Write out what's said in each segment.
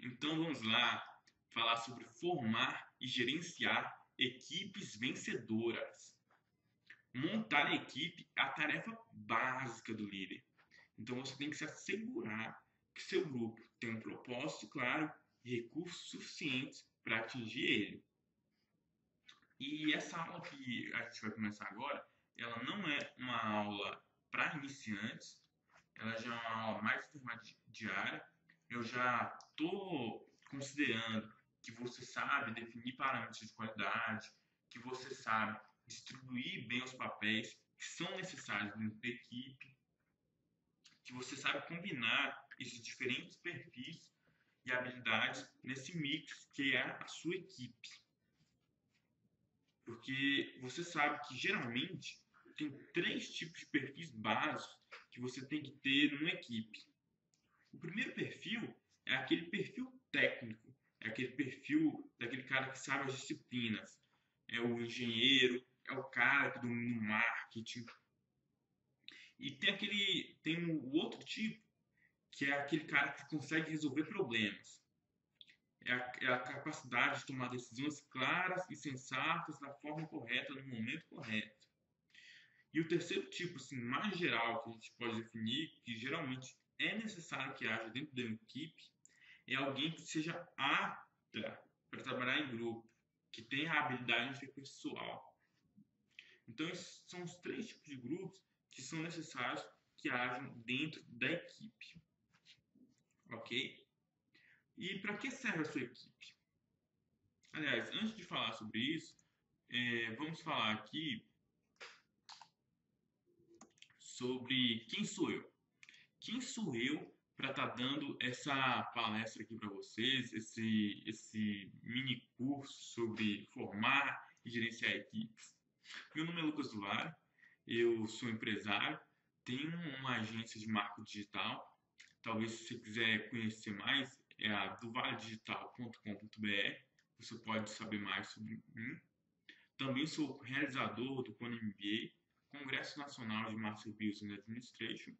Então vamos lá falar sobre formar e gerenciar equipes vencedoras. Montar a equipe é a tarefa básica do líder. Então você tem que se assegurar que seu grupo tem um propósito claro e recursos suficientes para atingir ele. E essa aula que a gente vai começar agora, ela não é uma aula para iniciantes, ela já é uma aula mais intermediária. Eu já estou considerando que você sabe definir parâmetros de qualidade, que você sabe distribuir bem os papéis que são necessários dentro da equipe, que você sabe combinar esses diferentes perfis e habilidades nesse mix que é a sua equipe. Porque você sabe que geralmente tem três tipos de perfis básicos que você tem que ter numa equipe. O primeiro perfil é aquele perfil técnico, é aquele perfil daquele cara que sabe as disciplinas, é o engenheiro, é o cara que domina o marketing. E tem o outro tipo, que é aquele cara que consegue resolver problemas. É a capacidade de tomar decisões claras e sensatas da forma correta, no momento correto. E o terceiro tipo, assim, mais geral, que a gente pode definir, que geralmente é necessário que haja dentro da equipe, é alguém que seja apta para trabalhar em grupo, que tenha a habilidade interpessoal. Então, esses são os três tipos de grupos que são necessários que hajam dentro da equipe. Ok? E para que serve a sua equipe? Aliás, antes de falar sobre isso, vamos falar aqui sobre quem sou eu. Quem sou eu para estar dando essa palestra aqui para vocês, esse mini curso sobre formar e gerenciar equipes? Meu nome é Lucas Duarte, eu sou empresário, tenho uma agência de marketing digital. Talvez se você quiser conhecer mais, é a duvaledigital.com.br. Você pode saber mais sobre mim. Também sou realizador do CONE MBA, Congresso Nacional de Master Business Administration,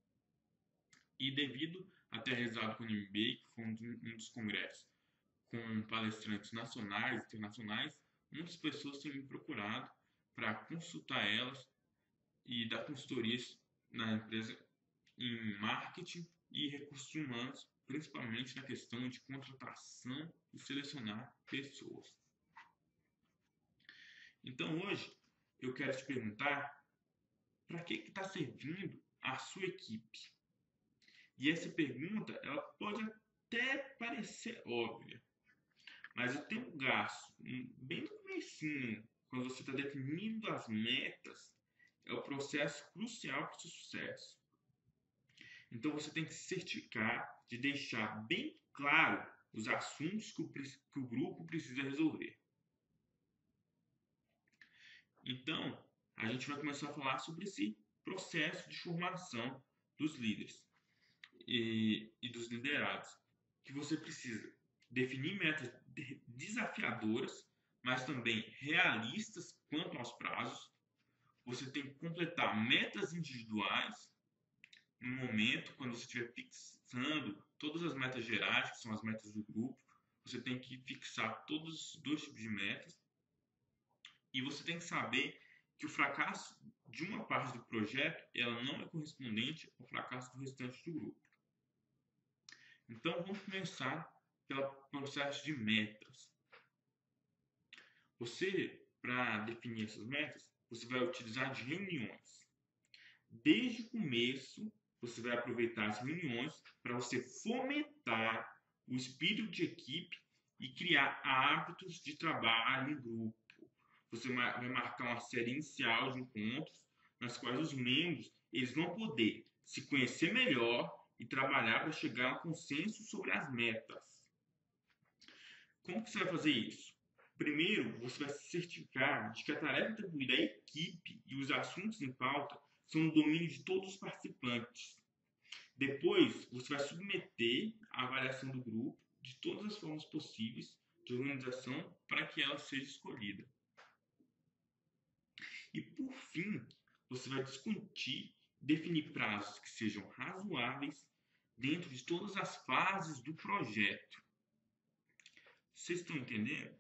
e devido a ter realizado o CONE MBA, que foi um dos congressos com palestrantes nacionais e internacionais, muitas pessoas têm me procurado para consultar elas e dar consultorias na empresa em marketing e recursos humanos, principalmente na questão de contratação e selecionar pessoas. Então hoje eu quero te perguntar para que está servindo a sua equipe? E essa pergunta ela pode até parecer óbvia, mas o tempo gasto, bem no comecinho, quando você está definindo as metas, é o processo crucial para o seu sucesso. Então você tem que se certificar de deixar bem claro os assuntos que o grupo precisa resolver. Então, a gente vai começar a falar sobre esse processo de formação dos líderes e dos liderados, que você precisa definir metas desafiadoras, mas também realistas quanto aos prazos. Você tem que completar metas individuais no momento, quando você estiver fixando todas as metas gerais, que são as metas do grupo, você tem que fixar todos os dois tipos de metas. E você tem que saber que o fracasso de uma parte do projeto ela não é correspondente ao fracasso do restante do grupo. Então vamos começar pelo processo de metas. Você, para definir essas metas, você vai utilizar de reuniões. Desde o começo, você vai aproveitar as reuniões para você fomentar o espírito de equipe e criar hábitos de trabalho em grupo. Você vai marcar uma série inicial de encontros nas quais os membros eles vão poder se conhecer melhor e trabalhar para chegar a um consenso sobre as metas. Como que você vai fazer isso? Primeiro, você vai se certificar de que a tarefa atribuída à equipe e os assuntos em pauta são do domínio de todos os participantes. Depois, você vai submeter a avaliação do grupo de todas as formas possíveis de organização para que ela seja escolhida. E, por fim, você vai discutir, definir prazos que sejam razoáveis dentro de todas as fases do projeto. Vocês estão entendendo?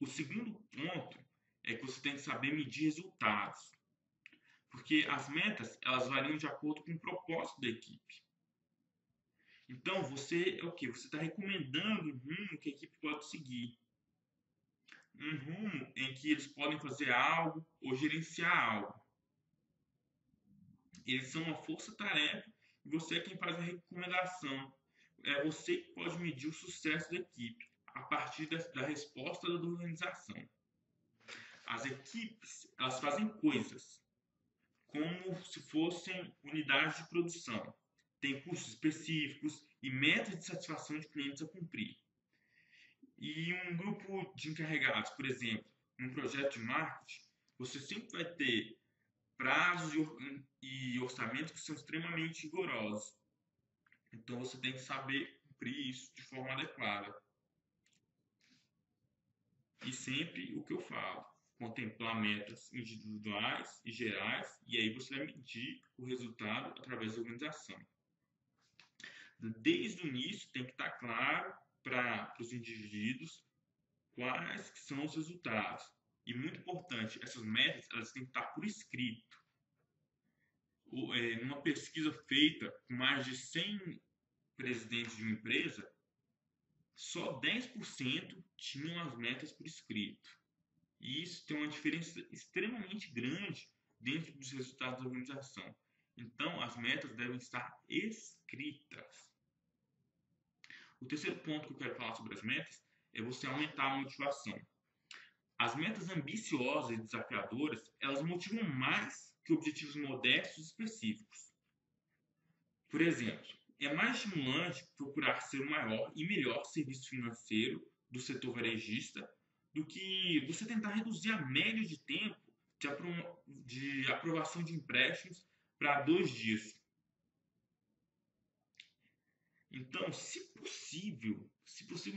O segundo ponto é que você tem que saber medir resultados, porque as metas elas variam de acordo com o propósito da equipe. Então você é o que? Você está recomendando um rumo que a equipe pode seguir, um rumo em que eles podem fazer algo ou gerenciar algo. Eles são uma força-tarefa e você é quem faz a recomendação. É você que pode medir o sucesso da equipe a partir da resposta da organização. As equipes elas fazem coisas como se fossem unidades de produção. Tem custos específicos e metas de satisfação de clientes a cumprir. E um grupo de encarregados, por exemplo, num projeto de marketing, você sempre vai ter prazos e orçamentos que são extremamente rigorosos. Então você tem que saber cumprir isso de forma adequada. E sempre o que eu falo, contemplar metas individuais e gerais, e aí você vai medir o resultado através da organização. Desde o início tem que estar claro para os indivíduos quais que são os resultados. E muito importante, essas metas elas têm que estar por escrito. Numa pesquisa feita com mais de 100 presidentes de uma empresa, só 10% tinham as metas por escrito. E isso tem uma diferença extremamente grande dentro dos resultados da organização. Então, as metas devem estar escritas. O terceiro ponto que eu quero falar sobre as metas é você aumentar a motivação. As metas ambiciosas e desafiadoras, elas motivam mais que objetivos modestos e específicos. Por exemplo, é mais estimulante procurar ser o maior e melhor serviço financeiro do setor varejista do que você tentar reduzir a média de tempo de aprovação de empréstimos para 2 dias. Então, se possível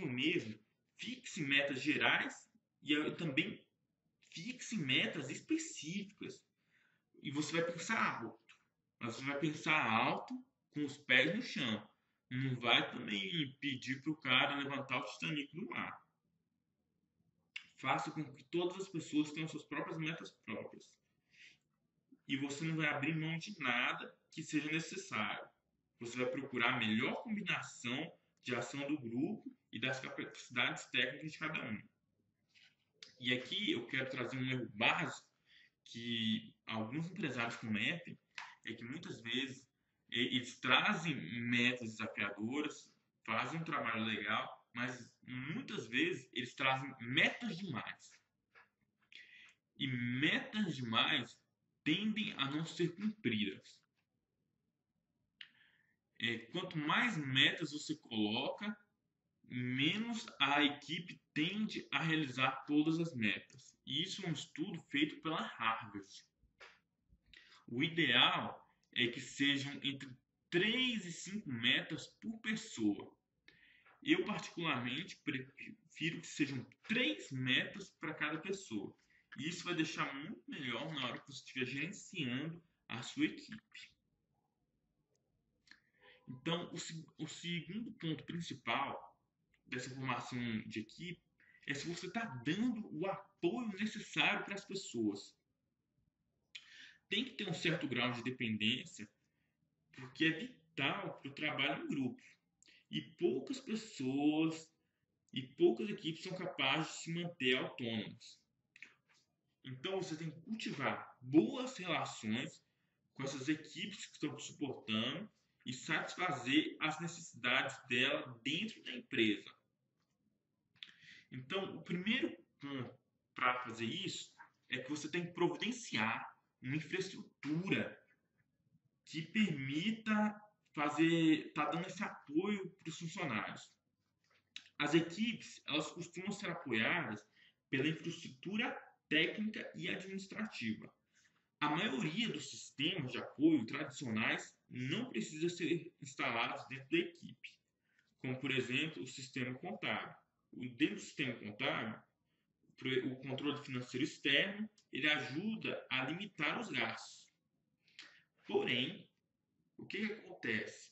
mesmo, fixe metas gerais e também fixe metas específicas. E você vai pensar alto. Você vai pensar alto com os pés no chão. Não vai também pedir para o cara levantar o Titanic do mar. Faça com que todas as pessoas tenham suas próprias metas próprias. E você não vai abrir mão de nada que seja necessário. Você vai procurar a melhor combinação de ação do grupo e das capacidades técnicas de cada um. E aqui eu quero trazer um erro básico que alguns empresários cometem, é que muitas vezes eles trazem metas desafiadoras, fazem um trabalho legal, mas muitas vezes eles trazem metas demais. E metas demais tendem a não ser cumpridas. Quanto mais metas você coloca, menos a equipe tende a realizar todas as metas. E isso é um estudo feito pela Harvard. O ideal é que sejam entre 3 e 5 metas por pessoa. Eu, particularmente, prefiro que sejam 3 metas para cada pessoa. E isso vai deixar muito melhor na hora que você estiver gerenciando a sua equipe. Então, o segundo ponto principal dessa formação de equipe é se você está dando o apoio necessário para as pessoas. Tem que ter um certo grau de dependência, porque é vital para o trabalho em grupo. E poucas pessoas e poucas equipes são capazes de se manter autônomas. Então você tem que cultivar boas relações com essas equipes que estão te suportando e satisfazer as necessidades dela dentro da empresa. Então, o primeiro ponto para fazer isso é que você tem que providenciar uma infraestrutura que permita tá dando esse apoio para os funcionários. As equipes, elas costumam ser apoiadas pela infraestrutura técnica e administrativa. A maioria dos sistemas de apoio tradicionais não precisa ser instalados dentro da equipe, como, por exemplo, o sistema contábil. Dentro do sistema contábil, o controle financeiro externo, ele ajuda a limitar os gastos. Porém, o que acontece?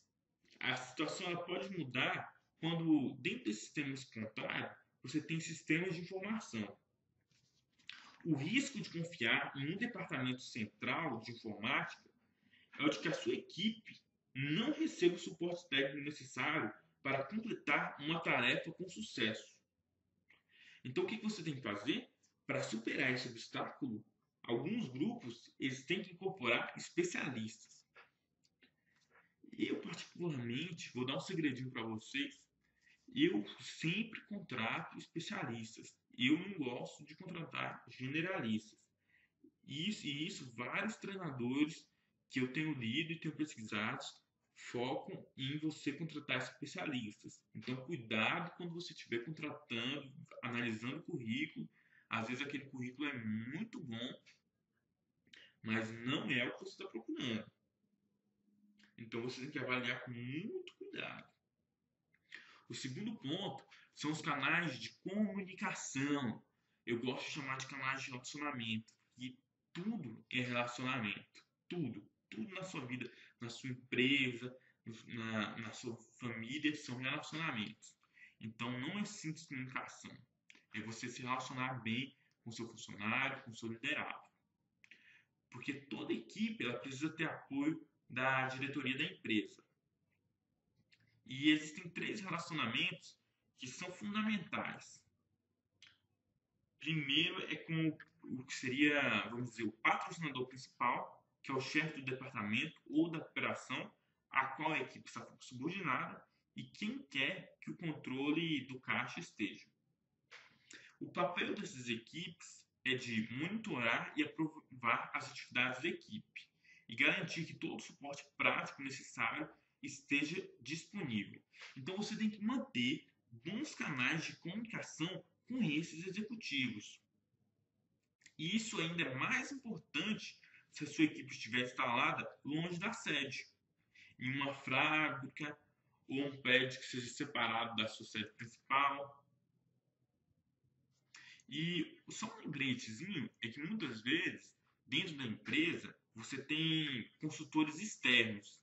A situação ela pode mudar quando dentro desse sistema contrário, você tem sistemas de informação. O risco de confiar em um departamento central de informática é o de que a sua equipe não receba o suporte técnico necessário para completar uma tarefa com sucesso. Então, o que você tem que fazer? Para superar esse obstáculo, alguns grupos eles têm que incorporar especialistas. Eu, particularmente, vou dar um segredinho para vocês, eu sempre contrato especialistas. Eu não gosto de contratar generalistas. Isso vários treinadores que eu tenho lido e tenho pesquisado focam em você contratar especialistas. Então, cuidado quando você estiver contratando, analisando o currículo. Às vezes aquele currículo é muito bom, mas não é o que você está procurando. Então, você tem que avaliar com muito cuidado. O segundo ponto são os canais de comunicação. Eu gosto de chamar de canais de relacionamento. E tudo é relacionamento. Tudo. Tudo na sua vida, na sua empresa, na sua família, são relacionamentos. Então, não é simples comunicação. É você se relacionar bem com o seu funcionário, com o seu liderado. Porque toda equipe ela precisa ter apoio da diretoria da empresa. E existem três relacionamentos que são fundamentais. Primeiro é com o que seria, vamos dizer, o patrocinador principal, que é o chefe do departamento ou da operação, a qual a equipe está subordinada, e quem quer que o controle do caixa esteja. O papel dessas equipes é de monitorar e aprovar as atividades da equipe e garantir que todo o suporte prático necessário esteja disponível. Então você tem que manter bons canais de comunicação com esses executivos. E isso ainda é mais importante se a sua equipe estiver instalada longe da sede, em uma fábrica ou um prédio que seja separado da sua sede principal. E só um lembretezinho é que muitas vezes, dentro da empresa, você tem consultores externos.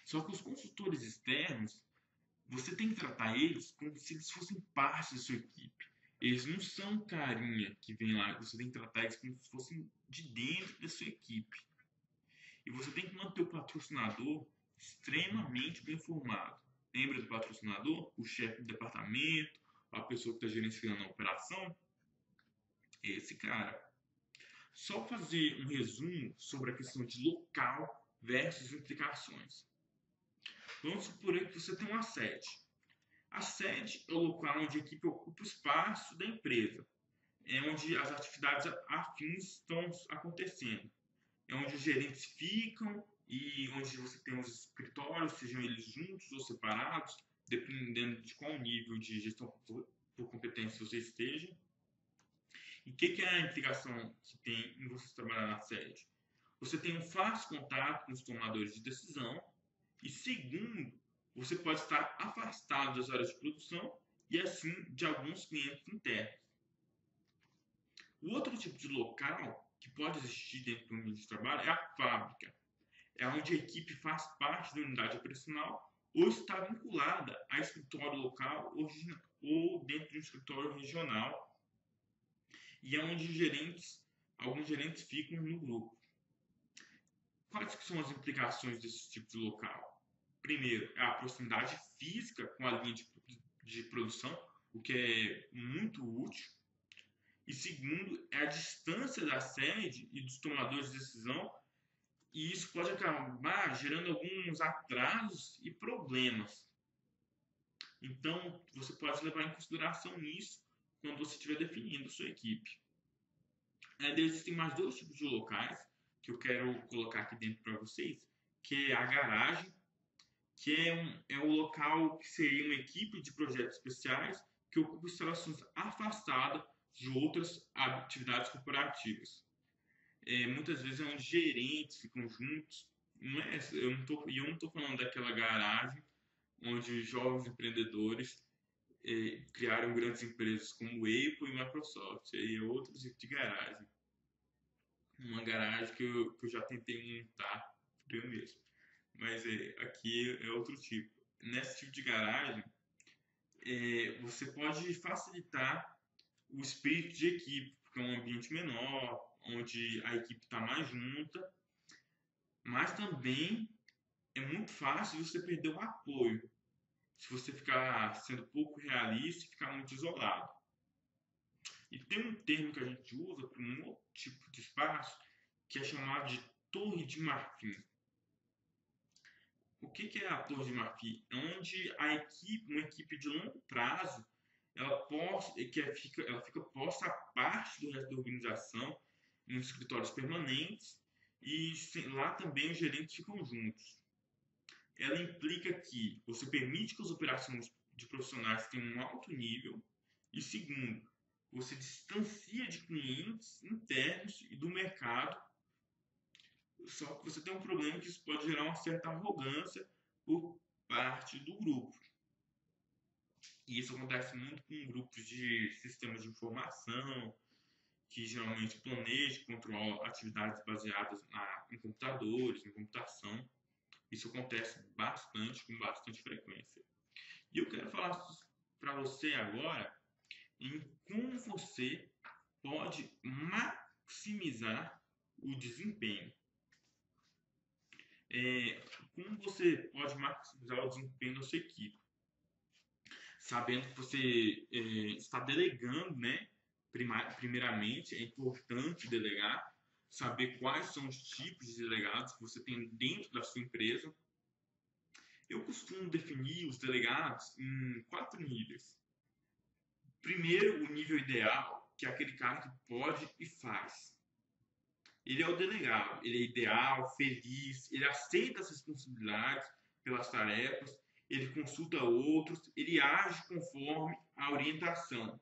Só que os consultores externos, você tem que tratar eles como se eles fossem parte da sua equipe. Eles não são carinha que vem lá, você tem que tratar eles como se fossem de dentro da sua equipe. E você tem que manter o patrocinador extremamente bem informado. Lembra do patrocinador? O chefe do departamento, a pessoa que está gerenciando a operação? Esse cara. Só fazer um resumo sobre a questão de local versus implicações. Vamos supor que você tem uma sede. A sede é o local onde a equipe ocupa o espaço da empresa. É onde as atividades afins estão acontecendo. É onde os gerentes ficam e onde você tem os escritórios, sejam eles juntos ou separados, dependendo de qual nível de gestão por competência você esteja. E o que é a implicação que tem em você trabalhar na sede? Você tem um fácil contato com os tomadores de decisão e, segundo, você pode estar afastado das áreas de produção e, assim, de alguns clientes internos. O outro tipo de local que pode existir dentro do ambiente de trabalho é a fábrica. É onde a equipe faz parte da unidade operacional ou está vinculada a escritório local ou dentro de um escritório regional e é onde alguns gerentes ficam no grupo. Quais que são as implicações desse tipo de local? Primeiro, é a proximidade física com a linha de produção, o que é muito útil. E segundo, é a distância da sede e dos tomadores de decisão, e isso pode acabar gerando alguns atrasos e problemas. Então, você pode levar em consideração isso quando você estiver definindo sua equipe. Existem mais dois tipos de locais que eu quero colocar aqui dentro para vocês, que é a garagem, que é o local que seria uma equipe de projetos especiais que ocupa instalações afastadas de outras atividades corporativas. Muitas vezes é onde gerentes ficam juntos. Eu não estou falando daquela garagem onde jovens empreendedores criaram grandes empresas como Apple e Microsoft. Aí é outro tipo de garagem. Uma garagem que eu já tentei montar eu mesmo. Mas aqui é outro tipo. Nesse tipo de garagem, você pode facilitar o espírito de equipe, porque é um ambiente menor, onde a equipe está mais junta, mas também é muito fácil você perder o apoio, se você ficar sendo pouco realista e ficar muito isolado. E tem um termo que a gente usa para um outro tipo de espaço, que é chamado de torre de marfim. O que é a torre de marfim? É onde a equipe, uma equipe de longo prazo, ela fica posta à parte do resto da organização, em escritórios permanentes, e lá também os gerentes ficam juntos. Ela implica que você permite que as operações de profissionais tenham um alto nível, e segundo, você distancia de clientes internos e do mercado. Só que você tem um problema que isso pode gerar uma certa arrogância por parte do grupo. E isso acontece muito com grupos de sistemas de informação, que geralmente planejam e controlam atividades baseadas em computadores, em computação. Isso acontece bastante, com bastante frequência. E eu quero falar para você agora em como você pode maximizar o desempenho. Como você pode maximizar o desempenho da sua equipe? Sabendo que você está delegando, né? Primeiramente, é importante delegar, saber quais são os tipos de delegados que você tem dentro da sua empresa. Eu costumo definir os delegados em 4 níveis. Primeiro, o nível ideal, que é aquele cara que pode e faz. Ele é o delegado, ele é ideal, feliz, ele aceita as responsabilidades pelas tarefas, ele consulta outros, ele age conforme a orientação.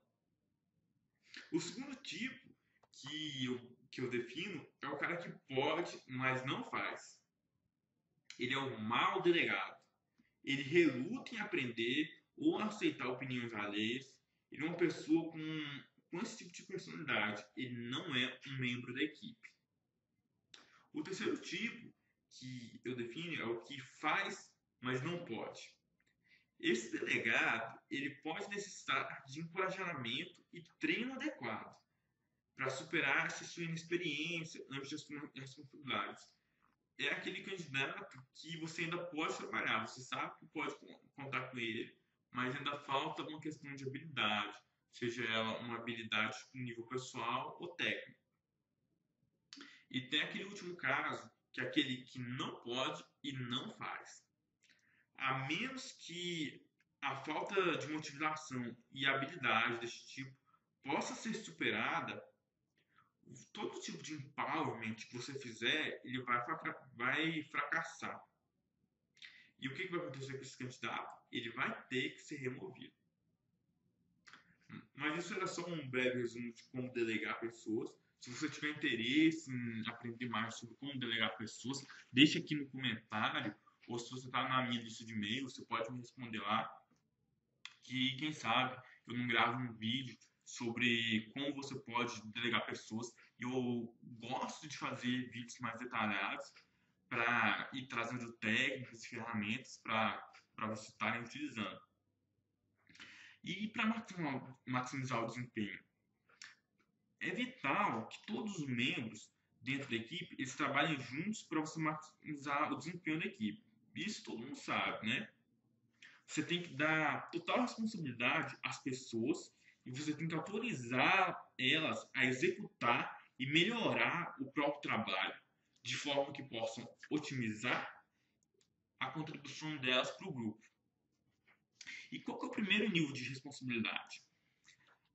O segundo tipo que eu defino é o cara que pode, mas não faz. Ele é o mau delegado. Ele reluta em aprender ou aceitar opiniões alheias. Ele é uma pessoa com esse tipo de personalidade. Ele não é um membro da equipe. O terceiro tipo que eu defino é o que faz, mas não pode. Esse delegado ele pode necessitar de encorajamento e treino adequado para superar essa sua inexperiência ante as responsabilidades. É aquele candidato que você ainda pode trabalhar, você sabe que pode contar com ele, mas ainda falta uma questão de habilidade, seja ela uma habilidade em nível pessoal ou técnico. E tem aquele último caso, que é aquele que não pode e não faz. A menos que a falta de motivação e habilidade desse tipo possa ser superada, todo tipo de empowerment que você fizer, ele vai fracassar. E o que vai acontecer com esse candidato? Ele vai ter que ser removido. Mas isso era só um breve resumo de como delegar pessoas. Se você tiver interesse em aprender mais sobre como delegar pessoas, deixa aqui no comentário. Ou se você está na minha lista de e-mail, você pode me responder lá. Que quem sabe eu não gravo um vídeo sobre como você pode delegar pessoas. Eu gosto de fazer vídeos mais detalhados para ir trazendo técnicas e ferramentas para você estarem utilizando. E para maximizar o desempenho, é vital que todos os membros dentro da equipe eles trabalhem juntos para você maximizar o desempenho da equipe. Isso todo mundo sabe, né? Você tem que dar total responsabilidade às pessoas e você tem que autorizar elas a executar e melhorar o próprio trabalho de forma que possam otimizar a contribuição delas para o grupo. E qual que é o primeiro nível de responsabilidade?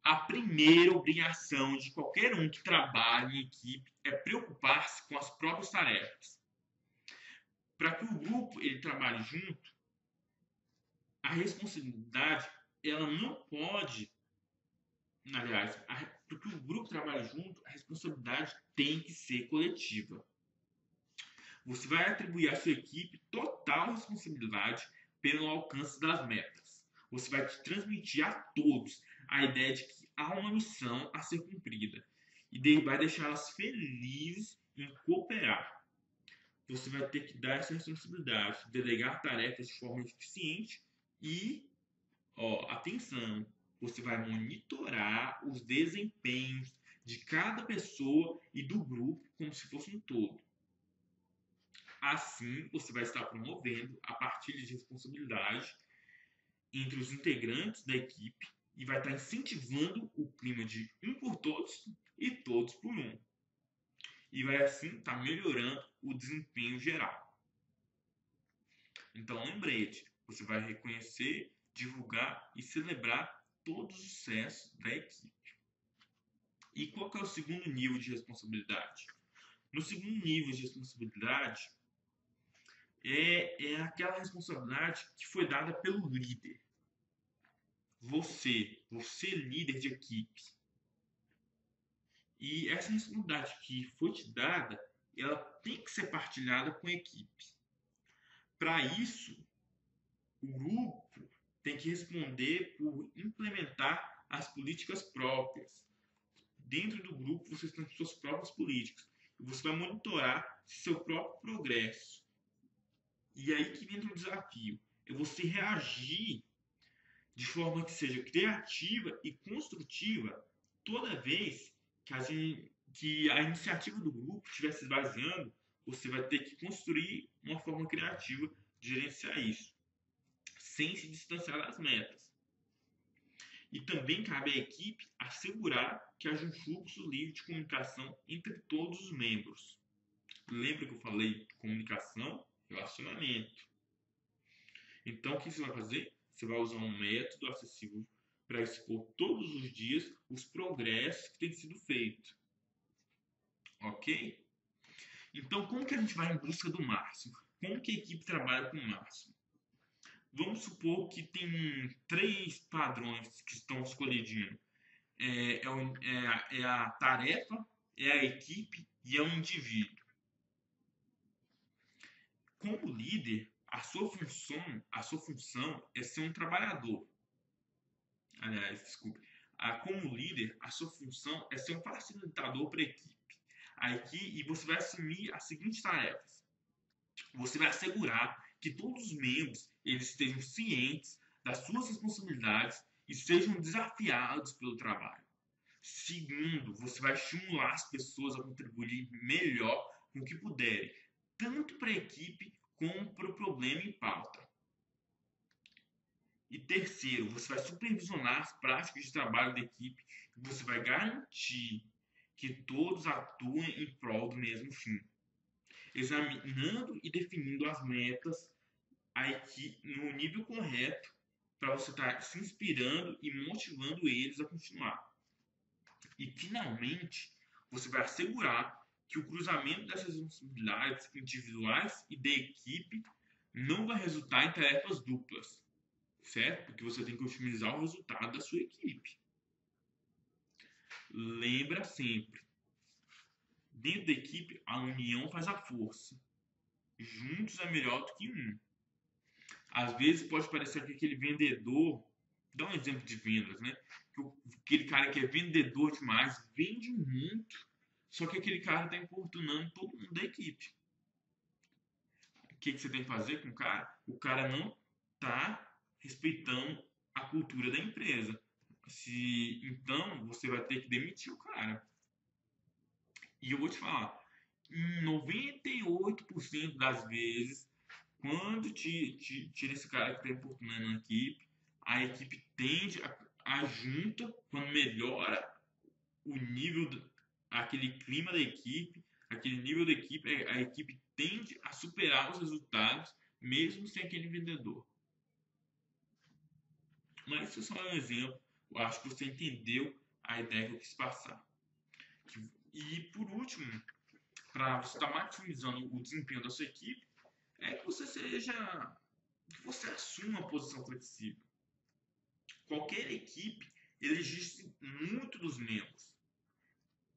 A primeira obrigação de qualquer um que trabalha em equipe é preocupar-se com as próprias tarefas. Para que o grupo ele trabalhe junto, a responsabilidade ela não pode, aliás, para que o grupo trabalhe junto, a responsabilidade tem que ser coletiva. Você vai atribuir à sua equipe total responsabilidade pelo alcance das metas. Você vai transmitir a todos a ideia de que há uma missão a ser cumprida e vai deixá-las felizes em cooperar. Você vai ter que dar essa responsabilidade, delegar tarefas de forma eficiente e Ó, atenção, você vai monitorar os desempenhos de cada pessoa e do grupo como se fosse um todo. Assim, você vai estar promovendo a partilha de responsabilidade entre os integrantes da equipe e vai estar incentivando o clima de um por todos e todos por um. E vai assim estar melhorando o desempenho geral. Então, lembrete, você vai reconhecer, divulgar e celebrar todos os sucessos da equipe. E qual que é o segundo nível de responsabilidade? No segundo nível de responsabilidade, é aquela responsabilidade que foi dada pelo líder. Você líder de equipe. E essa responsabilidade que foi te dada, ela tem que ser partilhada com a equipe. Para isso, o grupo tem que responder por implementar as políticas próprias. Dentro do grupo, vocês têm suas próprias políticas. E você vai monitorar seu próprio progresso. E aí que entra o desafio. É você reagir de forma que seja criativa e construtiva toda vez que a iniciativa do grupo estiver se esvaziando, você vai ter que construir uma forma criativa de gerenciar isso, sem se distanciar das metas. E também cabe à equipe assegurar que haja um fluxo livre de comunicação entre todos os membros. Lembra que eu falei de comunicação, relacionamento. Então, o que você vai fazer? Você vai usar um método acessível para expor todos os dias os progressos que têm sido feitos. Ok? Então, como que a gente vai em busca do máximo? Como que a equipe trabalha com o máximo? Vamos supor que tem 3 padrões que estão se colidindo. É a tarefa, é a equipe e é o indivíduo. Como líder, a sua função é ser um trabalhador. Aliás, desculpe. Como líder, a sua função é ser um facilitador para a equipe. E você vai assumir as seguintes tarefas. Você vai assegurar que todos os membros eles estejam cientes das suas responsabilidades e sejam desafiados pelo trabalho. Segundo, você vai estimular as pessoas a contribuir melhor com o que puderem, tanto para a equipe como para o problema em pauta. E terceiro, você vai supervisionar as práticas de trabalho da equipe e você vai garantir que todos atuem em prol do mesmo fim, examinando e definindo as metas no nível correto para você estar se inspirando e motivando eles a continuar. E finalmente, você vai assegurar que o cruzamento dessas responsabilidades individuais e da equipe não vai resultar em tarefas duplas, certo? Porque você tem que otimizar o resultado da sua equipe. Lembra sempre, dentro da equipe, a união faz a força. Juntos é melhor do que um. Às vezes pode parecer que aquele vendedor, dá um exemplo de vendas, né? Aquele cara que é vendedor demais, vende muito, só que aquele cara está importunando todo mundo da equipe. O que você tem que fazer com o cara? O cara não está respeitando a cultura da empresa. Então, você vai ter que demitir o cara. E eu vou te falar, em 98% das vezes, quando tira esse cara que está importunando a equipe tende a junta, quando melhora o nível, aquele clima da equipe, aquele nível da equipe, a equipe tende a superar os resultados, mesmo sem aquele vendedor. Mas isso é só um exemplo. Eu acho que você entendeu a ideia que eu quis passar. E por último, para você estar maximizando o desempenho da sua equipe, é que você assuma uma posição flexível. Qualquer equipe exige muito dos membros.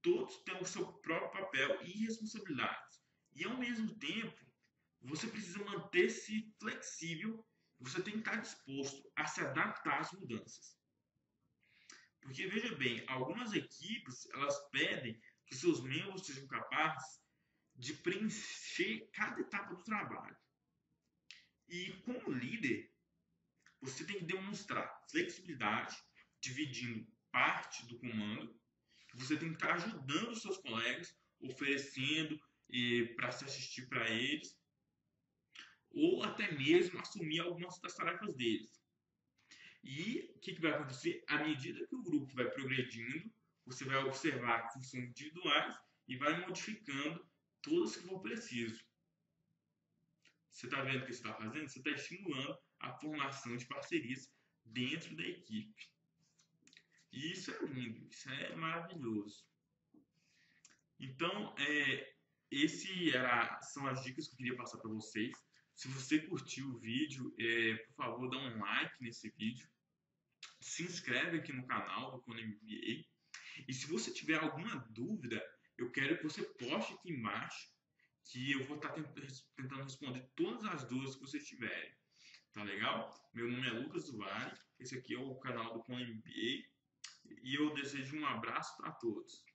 Todos têm o seu próprio papel e responsabilidades. E ao mesmo tempo, você precisa manter-se flexível. Você tem que estar disposto a se adaptar às mudanças. Porque veja bem, algumas equipes elas pedem que seus membros sejam capazes de preencher cada etapa do trabalho. E como líder, você tem que demonstrar flexibilidade, dividindo parte do comando. Você tem que estar ajudando os seus colegas, oferecendo para se assistir para eles, ou até mesmo assumir algumas das tarefas deles. E o que vai acontecer? À medida que o grupo vai progredindo, você vai observar funções individuais e vai modificando todas que for preciso. Você está vendo o que você está fazendo? Você está estimulando a formação de parcerias dentro da equipe. E isso é lindo, isso é maravilhoso. Então, são as dicas que eu queria passar para vocês. Se você curtiu o vídeo, por favor, dá um like nesse vídeo. Se inscreve aqui no canal do Kona MBA. E se você tiver alguma dúvida, eu quero que você poste aqui embaixo, que eu vou estar tentando responder todas as dúvidas que vocês tiverem. Tá legal? Meu nome é Lucas Duarte, esse aqui é o canal do Kona MBA e eu desejo um abraço para todos.